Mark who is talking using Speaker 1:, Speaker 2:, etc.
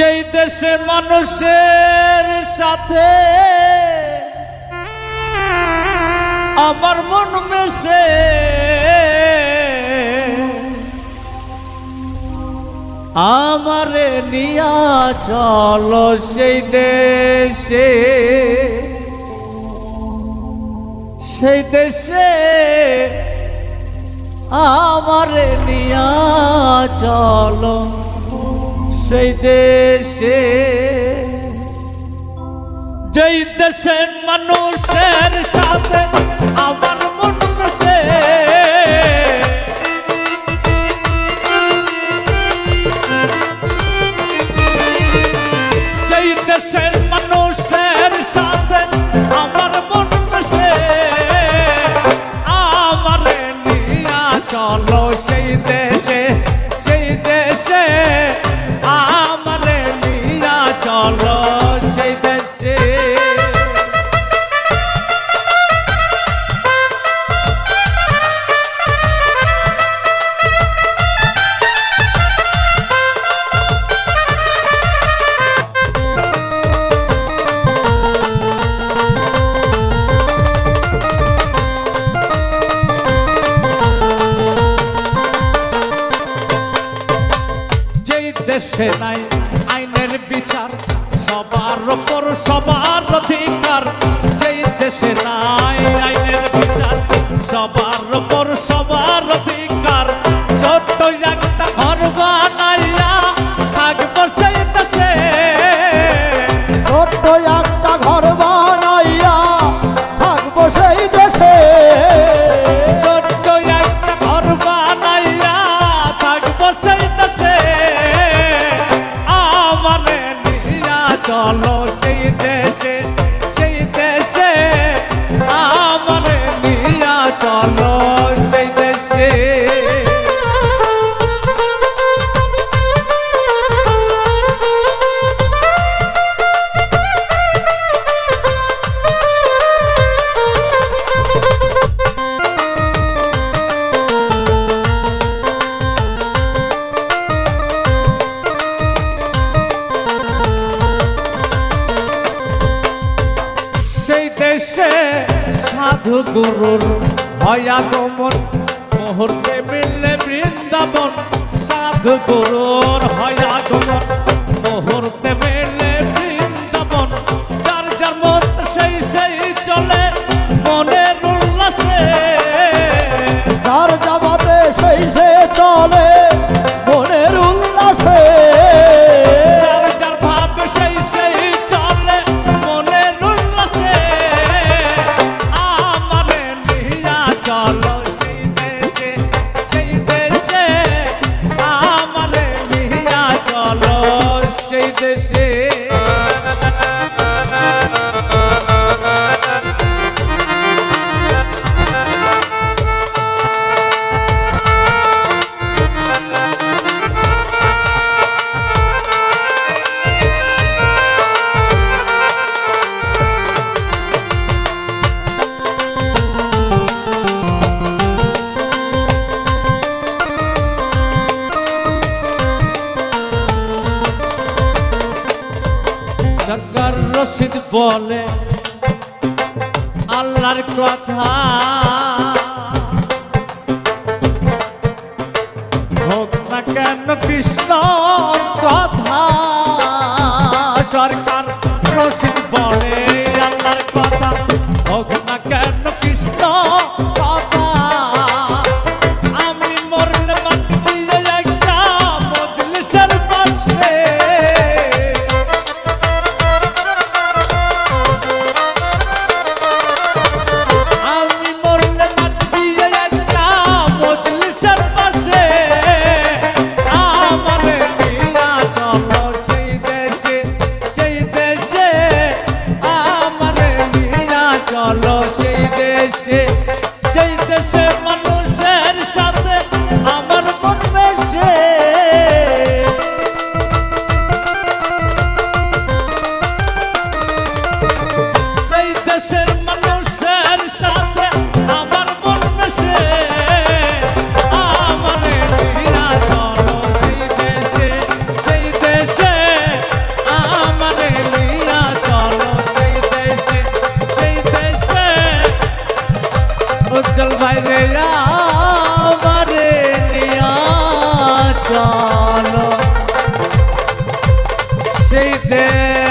Speaker 1: যেই দেশে মানুষের সাথে আমার মন মেশে, আমারে নিয়া চলো সেই দেশে, সেই দেশে আমারে নিয়া চলো সেই দেশে। যেই দেশের মানুষের সাথে আমার মন মেশে, যেই দেশের মানুষের সাথে আমার মন মেশে, আমারে নিয়া চলো সেই দেশে, সেই দেশে আমারে নিয়া চলো সেই দেশে। দেশে নাই আইনের বিচার, সবার উপর সবার অধিকার। যেই দেশে নাই আইনের বিচার, সবার উপর সবার অধিকার। ছোট্ট একটা ঘর বানাইয়া থাকবো সেই দেশে,
Speaker 2: ছোট্ট একটা ঘর বানাইয়া থাকবো সেই দেশে,
Speaker 1: ছোট্ট একটা ঘর বানাইয়া থাকবো সেই দেশে। আমারে নিয়া চলো সেই দেশে, সেই দেশে আমারে নিয়া চলো সেই দেশে। সেই দেশে সাধু গুরুর হয় আগমন, মুহূর্তে মিললে বৃন্দাবন। সাধু গুরুর হয় আগমন, মুহূর্তে মিললে বৃন্দাবন। যার যার মত সেই সেই চলে মনের উল্লাসে,
Speaker 2: যার জামাতে সেই সে চলে মনের উল্লাসে,
Speaker 1: যার যার ভাবে সেই সেই চলে মনের উল্লাসে। আমারে নিয়া চলো সেই দেশে, সেই দেশে আমারে নিয়া চলো সেই দেশে। জগ্গার রশিদ বলে আল্লাহর কথা, হোক না কেন কৃষ্ণ কথা। সরকার রশিদ বলে আল্লাহর কথা, হোক না কেন কৃষ্ণ কথা। আমি মরলে মাটি দিয়ে একটা মজলিসের পাশে, আমি মরলে মাটি দিয়ে একটা মজলিসের পাশে। আমারে সেই প্রেম